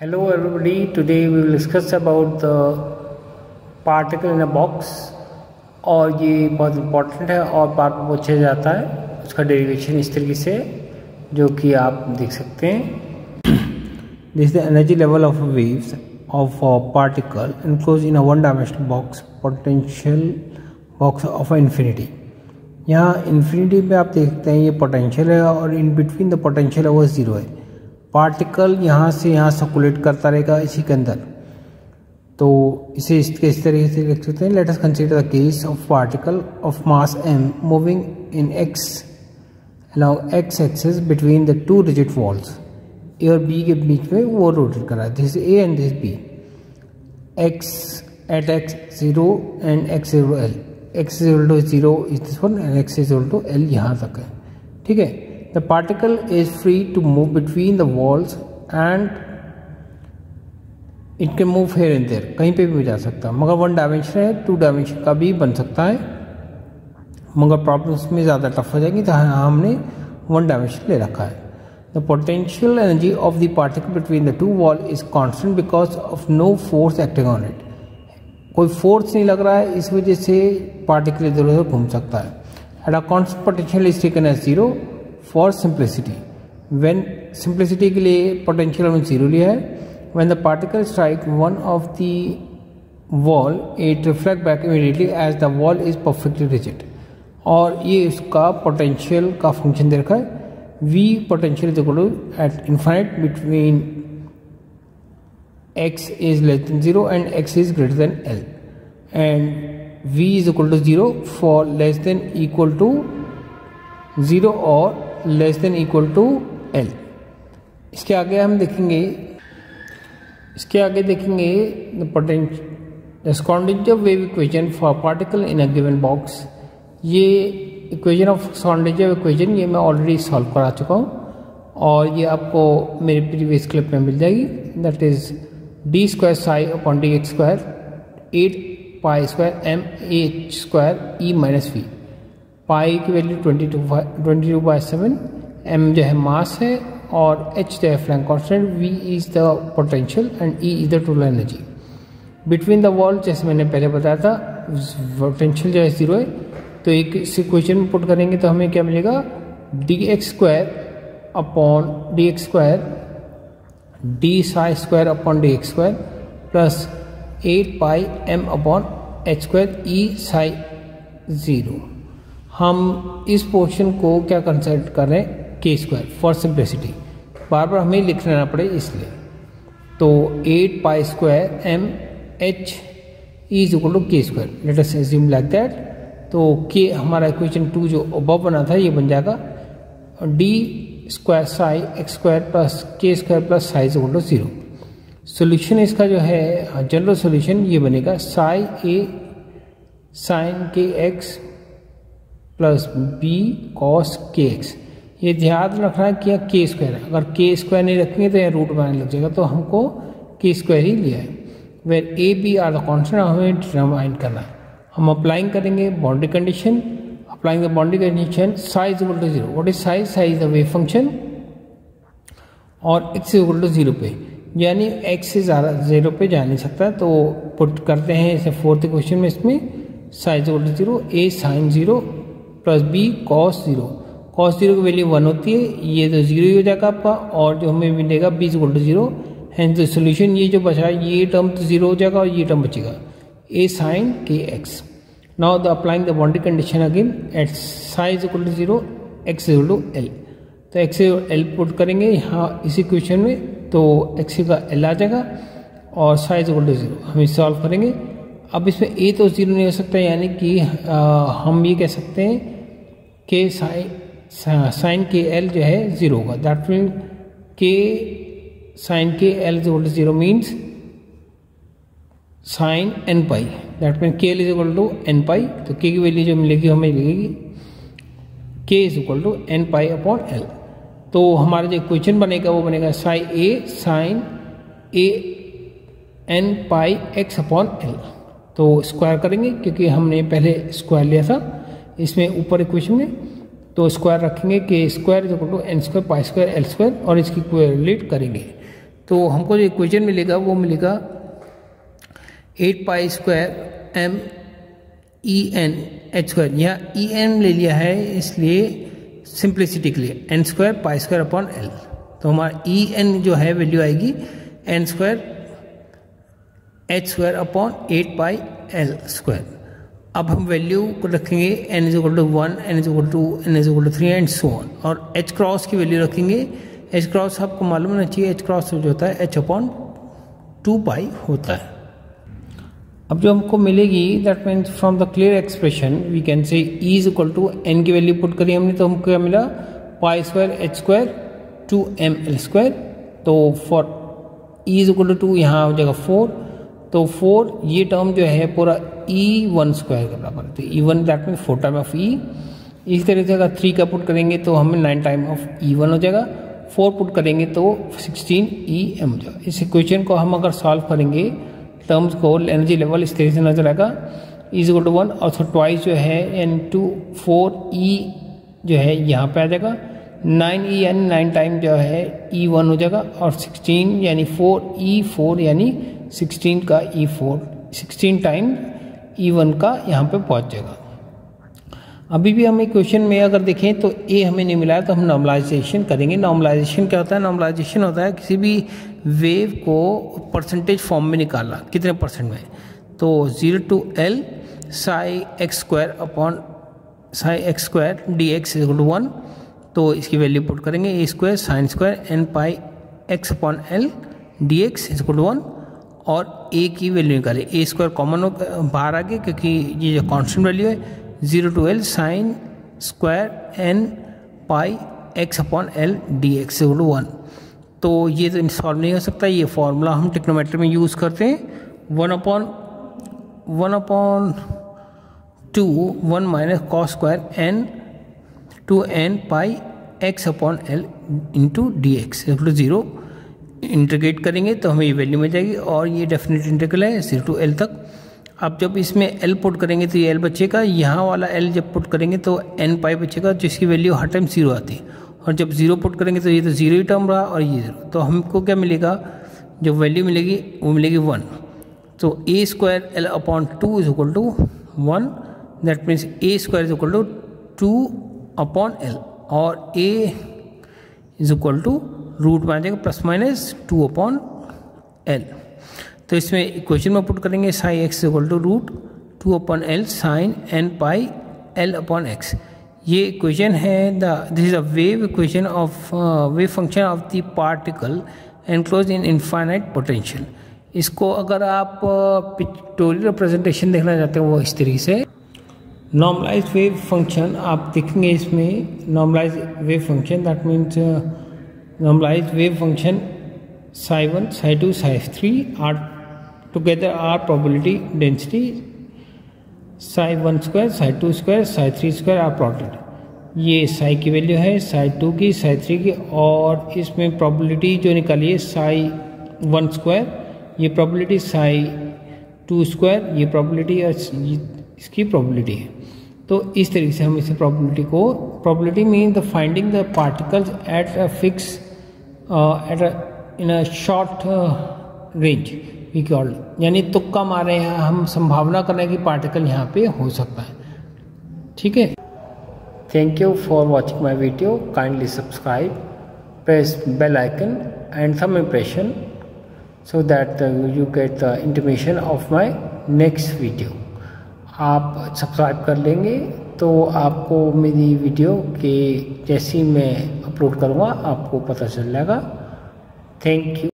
Hello everybody, today we will discuss about the particle in a box और ये बहुत important है और बार बार पूछा जाता है उसका डेरिवेशन इस तरीके से जो कि आप देख सकते हैं। This is the energy level of waves of a particle enclosed in a one dimensional box potential box of infinity। यहाँ इन्फिनिटी पे आप देखते हैं ये पोटेंशियल है और इन बिटवीन द पोटेंशियल है वो ज़ीरो है। पार्टिकल यहाँ से यहाँ सर्कुलेट करता रहेगा इसी के अंदर, तो इसे इस तरीके से लिख सकते हैं। Let us consider the case of particle of mass m moving in x along x axis between the two rigid walls. A और बी के बीच में वो रोटेट कर रहा है। This A and this B. x at x0 and x0 l। x is equal to 0 is this one and x is equal to l यहाँ तक है, ठीक है। The particle is free to move between the walls and it can move here and there। कहीं पे भी जा सकता है, मगर वन डायमेंशन है, टू डायमेंशन का भी बन सकता है, मगर प्रॉब्लम्स में ज़्यादा टफ हो जाएगी, तो हमने वन डायमेंशन ले रखा है। The potential energy of the particle between the two walls is constant because of no force acting on it। कोई फोर्स नहीं लग रहा है, इस वजह से पार्टिकल इधर उधर घूम सकता है। At a constant potential is taken as zero for simplicity। when simplicity के लिए पोटेंशियल हमने जीरो लिया है। when the particle strike one of the wall it reflect back immediately as the wall is perfectly rigid। और ये इसका potential का function दे रखा है। v potential is equal to at infinite between x is less than 0 and x is greater than l, and v is equal to 0 for less than equal to 0 और less than equal to L. इसके आगे हम देखेंगे, the potential Schrodinger wave equation for particle in a given box. ये equation of Schrodinger equation ये मैं already solve करा चुका हूँ और ये आपको मेरे प्रीवियस क्लिप में मिल जाएगी। That is d square psi upon d x square 8 pi square m h square E minus V. Pi की वैल्यू 22/7, m जो है मास है और h जो है flank constant, v is the potential and e is the total energy between the wall. जैसे मैंने पहले बताया था पोटेंशियल जो है जीरो है, तो एक इस इक्वेशन में पुट करेंगे तो हमें क्या मिलेगा, D x square upon d x square D Sai square upon d x square plus 8 पाई m अपॉन h स्क्वायर ई साई ज़ीरो। हम इस पोर्शन को क्या कंसिडर कर रहे हैं, के स्क्वायर फॉर सिंप्लिसिटी, बार बार हमें लिखना ना पड़े इसलिए। तो 8 pi square m h is equal to k square. Let us assume like that. तो के हमारा इक्वेशन 2 जो अबव बना था ये बन जाएगा d square psi x square plus k square plus psi is equal to 0। Solution इसका जो है जनरल सोल्यूशन ये बनेगा psi A sine k x plus B cos k x. ये ध्यान रखना है कि के स्क्वायर है, अगर के स्क्वायर नहीं रखेंगे तो यहाँ रूट बनाने लग जाएगा, तो हमको के स्क्वायर ही लिया है। Where A B are the constant हमें डिटरमाइन करना है। हम अप्लाइंग करेंगे boundary condition. Applying the boundary condition psi is equal to 0। What is psi? Psi is the wave function और एक्स इज इक्वल टू 0 पे, यानी एक्स से ज़्यादा 0 पे जा नहीं सकता, तो पुट करते हैं इसे फोर्थ क्वेश्चन में। इसमें psi is equal to 0, A sine 0 plus B cos 0। Cos 0 की वैल्यू 1 होती है, ये तो 0 ही हो जाएगा आपका, और जो हमें मिलेगा B is equal to 0। Hence the solution ये जो बचा है ये टर्म तो 0 हो जाएगा और ये टर्म बचेगा A sine k x. Now the applying the boundary condition again at psi is equal to 0 x is equal to L. तो एक्स एल पुट करेंगे यहाँ इस इक्वेशन में, तो एक्स का एल आ जाएगा और साई इज इक्वल टू 0 हम इसे सॉल्व करेंगे। अब इसमें ए तो 0 नहीं हो सकता, यानी कि हम ये कह सकते हैं के साइन के एल जो है 0 होगा। That mean k sine k L is equal to 0 means sine N pi. That mean k L is equal to N pi. तो के की वैल्यू जो मिलेगी हमें मिलेगी k is equal to N pi upon L. तो हमारा जो equation बनेगा वो बनेगा psi A sine A n pi x upon L. तो स्क्वायर करेंगे क्योंकि हमने पहले स्क्वायर लिया था इसमें ऊपर इक्वेशन में, तो स्क्वायर रखेंगे k square is equal to n square pi square L square और इसकी कोरिलेट करेंगे। तो हमको जो इक्वेशन मिलेगा वो मिलेगा 8 pi square m E n h square. यहाँ ई एन ले लिया है इसलिए सिंप्लिसिटी के लिए N square pi square upon L. तो हमारा ई एन जो है वैल्यू आएगी N square H square upon 8 pi L square. अब हम वैल्यू को रखेंगे n is equal to 1, n is equal to 2, n is equal to 3 and so on. और h क्रॉस की वैल्यू रखेंगे। h क्रॉस आपको मालूम होना चाहिए, h क्रॉस जो होता है h अपॉन 2 पाई होता है। अब जो हमको मिलेगी that means from the clear expression we can say e is equal to n की वैल्यू पुट करी हमने, तो हमको क्या मिला pi square h square 2ml square. तो for e is equal to 2 यहाँ हो जाएगा 4, तो 4 ये टर्म जो है पूरा e1 स्क्वायर के बराबर है। तो e1 that mean 4 time of e। इसी तरह से अगर 3 का पुट करेंगे तो हमें 9 टाइम ऑफ e1 हो जाएगा, 4 पुट करेंगे तो 16em हो जाएगा। इस इक्वेशन को हम अगर सॉल्व करेंगे टर्म्स को एनर्जी लेवल इस तरह से नजर आएगा इज इक्वल टू 1 और तो ट्वाइस जो है एन टू 4e जो है यहाँ पे आ जाएगा, 9e यानी 9 टाइम जो है e1 हो जाएगा और 16 यानी 4e4 यानी 16 का e4 16 टाइम e1 का यहाँ पे पहुँच जाएगा। अभी भी हमें क्वेश्चन में अगर देखें तो a हमें नहीं मिला है तो हम नॉर्मलाइजेशन करेंगे। नॉर्मलाइजेशन क्या होता है? नॉर्मलाइजेशन होता है किसी भी वेव को परसेंटेज फॉर्म में निकालना, कितने परसेंट में। तो 0 to L psi x square upon psi x square d x equal to 1। तो इसकी वैल्यू पुट करेंगे A square sine square N pi x upon L D x equal to 1 और a की वैल्यू निकालें। ए square common बाहर आ गया क्योंकि ये जो कॉन्स्टेंट वैल्यू है 0 to L sine square N pi x upon L D x equal to 1। तो ये तो सॉल्व नहीं हो सकता, ये फॉर्मूला हम ट्रिग्नोमेट्री में यूज़ करते हैं 1 upon 2 1 minus cos square N two N pi x upon L into D x equal to 0। Integrate करेंगे तो हमें ये वैल्यू मिल जाएगी और ये डेफिनेट इंटीग्रल है 0 to L तक। अब जब इसमें L पुट करेंगे तो ये L बचेगा, यहाँ वाला L जब पुट करेंगे तो n पाई बचेगा जिसकी वैल्यू हर टाइम 0 आती है और जब 0 पुट करेंगे तो ये तो 0 ही टर्म रहा और ये 0। तो हमको क्या मिलेगा, जो वैल्यू मिलेगी वो मिलेगी 1। तो a square L upon 2 is equal to 1, that means a square is equal to 2 upon L और a is equal to root में आ जाएगा प्लस माइनस 2 अपॉन L। तो इसमें इक्वेशन में पुट करेंगे psi X equal to root 2 upon L sine N pi L upon X. ये equation है this is a wave equation of wave function of the particle enclose in infinite potential. इसको अगर आप pictorial representation देखना चाहते हो वो इस तरीके से नॉर्मलाइज्ड वेव फंक्शन आप देखेंगे इसमें। Normalised wave function that means normalised wave function psi 1 psi 2 psi 3 are together are probability density psi 1 square psi 2 square psi 3 square are plotted। ये psi की वैल्यू है psi 2 की psi 3 की और इसमें probability जो निकाली है psi 1 square, ये probability psi 2 square, ये probability इसकी probability है। तो इस तरीके से हम इसे probability means the finding the particles at a fixed in a short range we call, यानी तुक्का मारे हैं हम, संभावना करने की पार्टिकल यहाँ पे हो सकता है। ठीक है, thank you for watching my video, kindly subscribe, press bell icon and thumb impression so that you get the intimation of my next video. आप सब्सक्राइब कर लेंगे तो आपको मेरी वीडियो के जैसी मैं अपलोड करूँगा आपको पता चल जाएगा। Thank you.